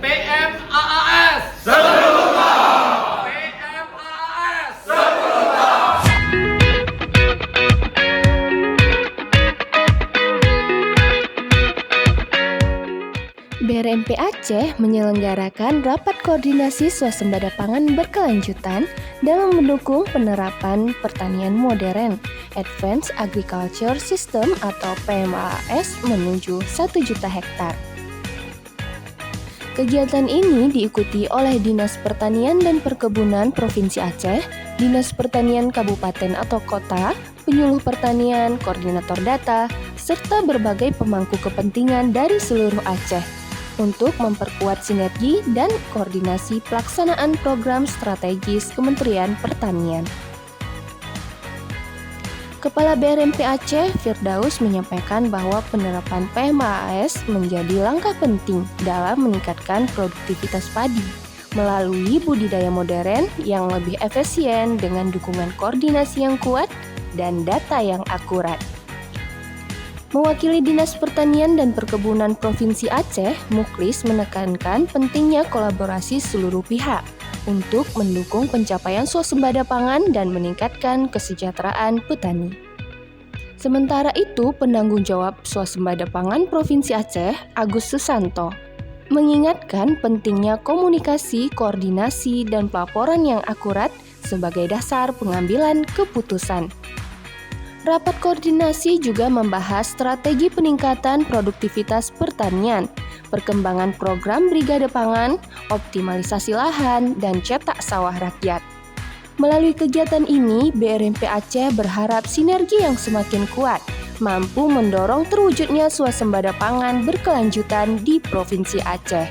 PMAAS Serupa. PMAAS Serupa. BRMP Aceh menyelenggarakan rapat koordinasi swasembada pangan berkelanjutan dalam mendukung penerapan pertanian modern Advanced Agriculture System atau PMAAS menuju 1 juta hektar. Kegiatan ini diikuti oleh Dinas Pertanian dan Perkebunan Provinsi Aceh, Dinas Pertanian Kabupaten atau Kota, penyuluh pertanian, koordinator data, serta berbagai pemangku kepentingan dari seluruh Aceh untuk memperkuat sinergi dan koordinasi pelaksanaan program strategis Kementerian Pertanian. Kepala BRMP Aceh, Firdaus, menyampaikan bahwa penerapan PMAAS menjadi langkah penting dalam meningkatkan produktivitas padi melalui budidaya modern yang lebih efisien dengan dukungan koordinasi yang kuat dan data yang akurat. Mewakili Dinas Pertanian dan Perkebunan Provinsi Aceh, Muklis menekankan pentingnya kolaborasi seluruh pihak untuk mendukung pencapaian swasembada pangan dan meningkatkan kesejahteraan petani. Sementara itu, penanggung jawab swasembada pangan Provinsi Aceh, Agus Susanto, mengingatkan pentingnya komunikasi, koordinasi, dan pelaporan yang akurat sebagai dasar pengambilan keputusan. Rapat koordinasi juga membahas strategi peningkatan produktivitas pertanian, perkembangan program Brigade Pangan, optimalisasi lahan, dan cetak sawah rakyat. Melalui kegiatan ini, BRMP Aceh berharap sinergi yang semakin kuat mampu mendorong terwujudnya swasembada pangan berkelanjutan di Provinsi Aceh.